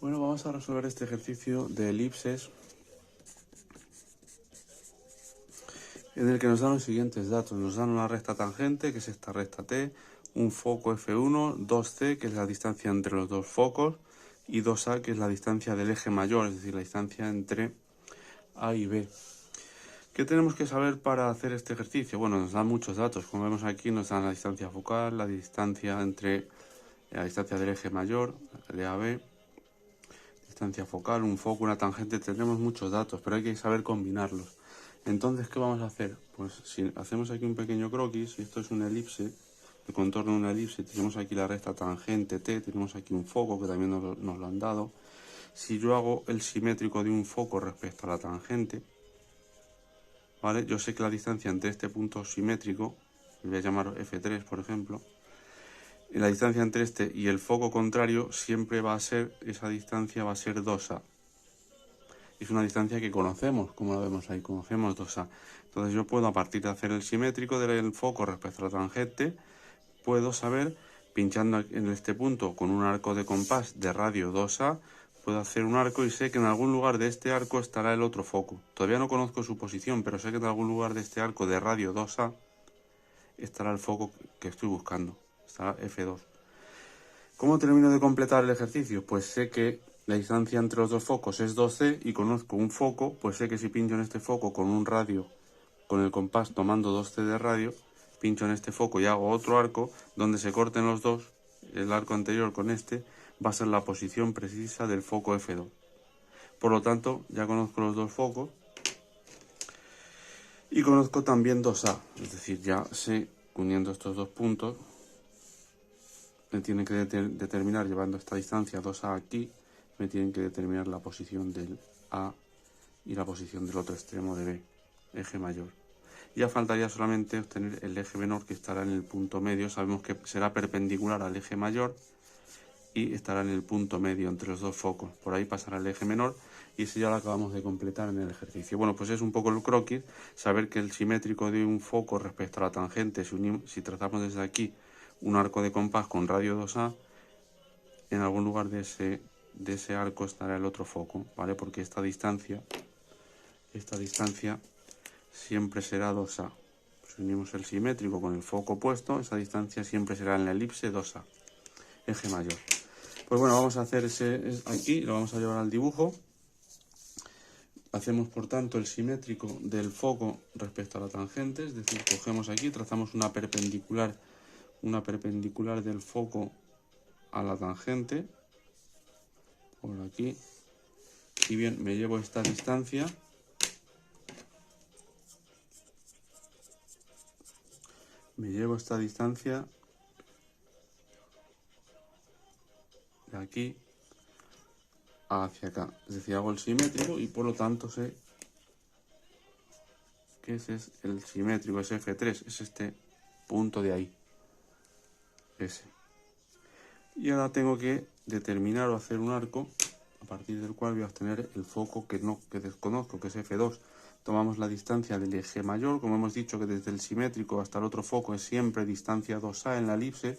Bueno, vamos a resolver este ejercicio de elipses en el que nos dan los siguientes datos. Nos dan una recta tangente, que es esta recta T, un foco F1, 2C, que es la distancia entre los dos focos, y 2A, que es la distancia del eje mayor, es decir, la distancia entre A y B. ¿Qué tenemos que saber para hacer este ejercicio? Bueno, nos dan muchos datos. Como vemos aquí, nos dan la distancia focal, la distancia entre la distancia del eje mayor, el AB, distancia focal, un foco, una tangente. Tenemos muchos datos, pero hay que saber combinarlos. Entonces, ¿qué vamos a hacer? Pues si hacemos aquí un pequeño croquis, y esto es una elipse, el contorno de una elipse, tenemos aquí la recta tangente T, tenemos aquí un foco que también nos lo han dado. Si yo hago el simétrico de un foco respecto a la tangente, ¿vale? Yo sé que la distancia entre este punto simétrico, le voy a llamar F3 por ejemplo, y la distancia entre este y el foco contrario siempre va a ser, esa distancia va a ser 2A. Es una distancia que conocemos, como la vemos ahí, conocemos 2A. Entonces yo puedo, a partir de hacer el simétrico del foco respecto a la tangente, puedo saber, pinchando en este punto con un arco de compás de radio 2A, puedo hacer un arco y sé que en algún lugar de este arco estará el otro foco. Todavía no conozco su posición, pero sé que en algún lugar de este arco de radio 2A estará el foco que estoy buscando, estará F2. ¿Cómo termino de completar el ejercicio? Pues sé que la distancia entre los dos focos es 2C y conozco un foco, pues sé que si pincho en este foco con un radio, con el compás tomando 2C de radio, pincho en este foco y hago otro arco donde se corten los dos, el arco anterior con este, va a ser la posición precisa del foco F2. Por lo tanto, ya conozco los dos focos y conozco también 2A, es decir, ya sé, uniendo estos dos puntos, me tienen que determinar, llevando esta distancia 2A aquí, me tienen que determinar la posición del A y la posición del otro extremo de B, eje mayor. Ya faltaría solamente obtener el eje menor, que estará en el punto medio. Sabemos que será perpendicular al eje mayor y estará en el punto medio entre los dos focos. Por ahí pasará el eje menor y ese ya lo acabamos de completar en el ejercicio. Bueno, pues es un poco el croquis, saber que el simétrico de un foco respecto a la tangente, si trazamos desde aquí un arco de compás con radio 2A, en algún lugar de ese arco estará el otro foco, ¿vale? Porque esta distancia siempre será 2A. Si unimos el simétrico con el foco opuesto, esa distancia siempre será en la elipse 2A, eje mayor. Pues bueno, vamos a hacer ese aquí, lo vamos a llevar al dibujo. Hacemos por tanto el simétrico del foco respecto a la tangente, es decir, cogemos aquí, trazamos una perpendicular del foco a la tangente, por aquí, y bien, me llevo esta distancia, de aquí hacia acá, es decir, hago el simétrico y por lo tanto sé que ese es el simétrico, es F3, es este punto de ahí, ese. Y ahora tengo que determinar o hacer un arco a partir del cual voy a obtener el foco que desconozco, que es F2. Tomamos la distancia del eje mayor, como hemos dicho que desde el simétrico hasta el otro foco es siempre distancia 2A en la elipse,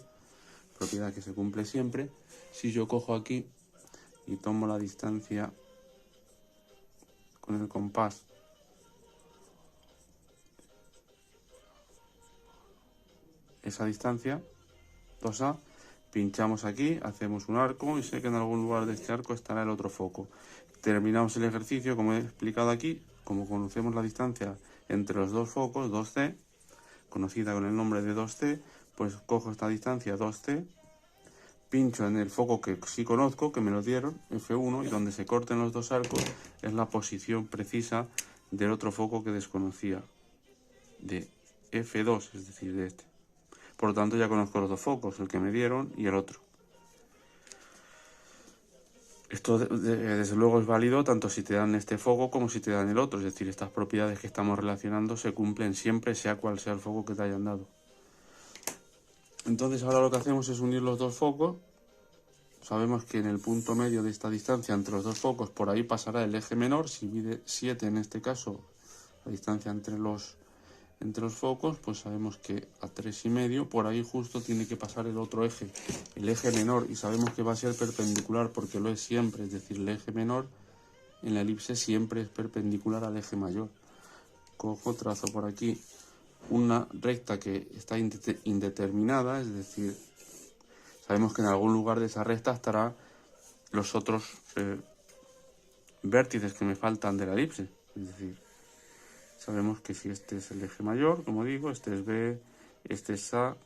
propiedad que se cumple siempre. Si yo cojo aquí y tomo la distancia con el compás esa distancia 2A, pinchamos aquí, hacemos un arco y sé que en algún lugar de este arco estará el otro foco. Terminamos el ejercicio, como he explicado aquí, como conocemos la distancia entre los dos focos, 2C, conocida con el nombre de 2C, pues cojo esta distancia 2C, pincho en el foco que sí conozco, que me lo dieron, F1, y donde se corten los dos arcos es la posición precisa del otro foco que desconocía, de F2, es decir, de este. Por lo tanto, ya conozco los dos focos, el que me dieron y el otro. Esto, desde luego, es válido tanto si te dan este foco como si te dan el otro. Es decir, estas propiedades que estamos relacionando se cumplen siempre, sea cual sea el foco que te hayan dado. Entonces, ahora lo que hacemos es unir los dos focos. Sabemos que en el punto medio de esta distancia entre los dos focos, por ahí pasará el eje menor. Si mide 7 en este caso, la distancia entre los entre los focos, pues sabemos que a 3,5 por ahí justo tiene que pasar el otro eje, el eje menor, y sabemos que va a ser perpendicular porque lo es siempre, es decir, el eje menor en la elipse siempre es perpendicular al eje mayor. Cojo, trazo por aquí una recta que está indeterminada, es decir, sabemos que en algún lugar de esa recta estará los otros vértices que me faltan de la elipse, es decir, sabemos que si este es el eje mayor, como digo, este es B, este es A,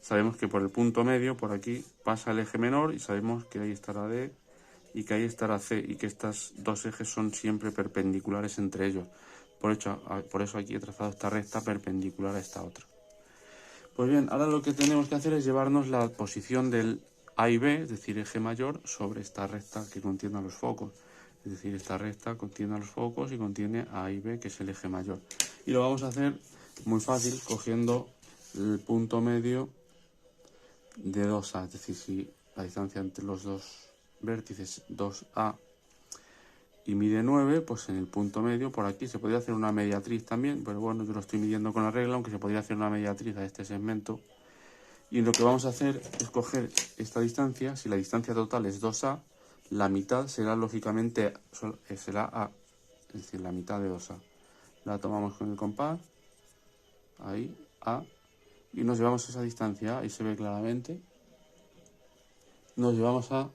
sabemos que por el punto medio, por aquí, pasa el eje menor y sabemos que ahí estará D y que ahí estará C y que estos dos ejes son siempre perpendiculares entre ellos. Por eso aquí he trazado esta recta perpendicular a esta otra. Pues bien, ahora lo que tenemos que hacer es llevarnos la posición del A y B, es decir, eje mayor, sobre esta recta que contiene a los focos. Es decir, esta recta contiene a los focos y contiene a A y B, que es el eje mayor. Y lo vamos a hacer muy fácil, cogiendo el punto medio de 2A. Es decir, si la distancia entre los dos vértices 2A y mide 9, pues en el punto medio, por aquí, se podría hacer una mediatriz también, pero bueno, yo lo estoy midiendo con la regla, aunque se podría hacer una mediatriz a este segmento. Y lo que vamos a hacer es coger esta distancia, si la distancia total es 2A, la mitad será lógicamente, será A, es decir, la mitad de 2A. La tomamos con el compás, ahí, A, y nos llevamos esa distancia, ahí se ve claramente, nos llevamos a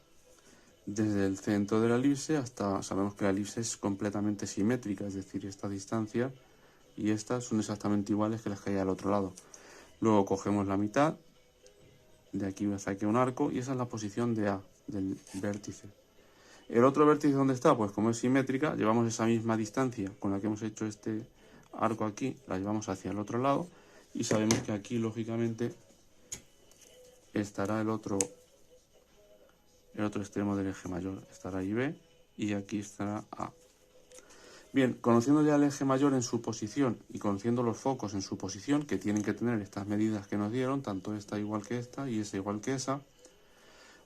desde el centro de la elipse hasta, sabemos que la elipse es completamente simétrica, es decir, esta distancia y estas son exactamente iguales que las que hay al otro lado. Luego cogemos la mitad, de aquí me saqué un arco y esa es la posición de A, del vértice. El otro vértice, ¿dónde está? Pues como es simétrica, llevamos esa misma distancia con la que hemos hecho este arco aquí, la llevamos hacia el otro lado y sabemos que aquí, lógicamente, estará el otro extremo del eje mayor, estará ahí B y aquí estará A. Bien, conociendo ya el eje mayor en su posición y conociendo los focos en su posición, que tienen que tener estas medidas que nos dieron, tanto esta igual que esta y esa igual que esa,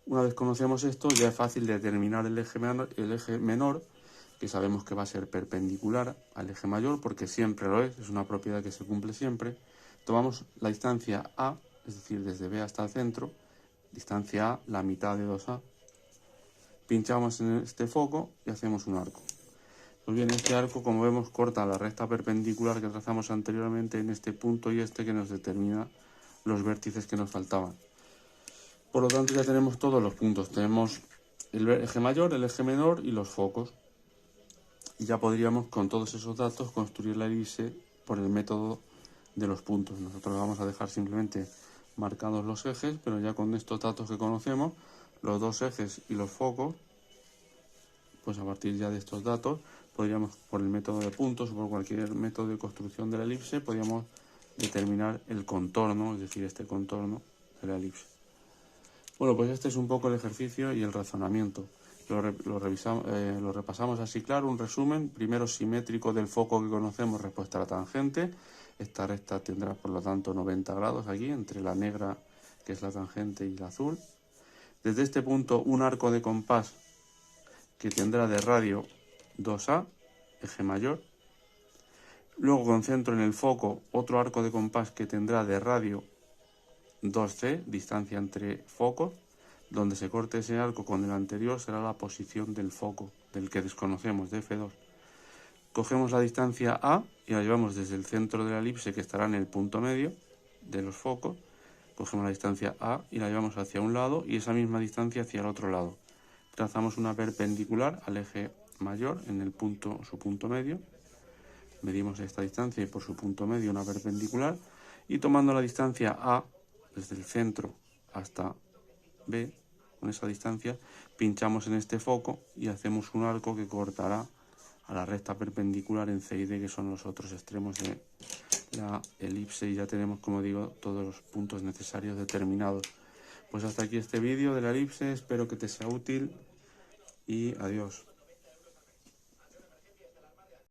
una vez conocemos esto ya es fácil determinar el eje menor, que sabemos que va a ser perpendicular al eje mayor porque siempre lo es una propiedad que se cumple siempre. Tomamos la distancia A, es decir, desde B hasta el centro, distancia A, la mitad de 2A, pinchamos en este foco y hacemos un arco. Pues bien, este arco, como vemos, corta la recta perpendicular que trazamos anteriormente en este punto y este que nos determina los vértices que nos faltaban. Por lo tanto, ya tenemos todos los puntos. Tenemos el eje mayor, el eje menor y los focos. Y ya podríamos, con todos esos datos, construir la elipse por el método de los puntos. Nosotros vamos a dejar simplemente marcados los ejes, pero ya con estos datos que conocemos, los dos ejes y los focos, pues a partir ya de estos datos, podríamos, por el método de puntos o por cualquier método de construcción de la elipse, podríamos determinar el contorno, es decir, este contorno de la elipse. Bueno, pues este es un poco el ejercicio y el razonamiento. Lo repasamos así claro, un resumen. Primero, simétrico del foco que conocemos, respuesta a la tangente. Esta recta tendrá, por lo tanto, 90 grados aquí, entre la negra, que es la tangente, y la azul. Desde este punto, un arco de compás que tendrá de radio 2A, eje mayor. Luego concentro en el foco otro arco de compás que tendrá de radio 2C, distancia entre focos. Donde se corte ese arco con el anterior será la posición del foco, del que desconocemos, de F2. Cogemos la distancia A y la llevamos desde el centro de la elipse, que estará en el punto medio de los focos. Cogemos la distancia A y la llevamos hacia un lado y esa misma distancia hacia el otro lado. Trazamos una perpendicular al eje mayor en el punto, su punto medio. Medimos esta distancia y por su punto medio una perpendicular. Y tomando la distancia A desde el centro hasta B, con esa distancia, pinchamos en este foco y hacemos un arco que cortará a la recta perpendicular en C y D, que son los otros extremos de la elipse, y ya tenemos, como digo, todos los puntos necesarios determinados. Pues hasta aquí este vídeo de la elipse, espero que te sea útil y adiós.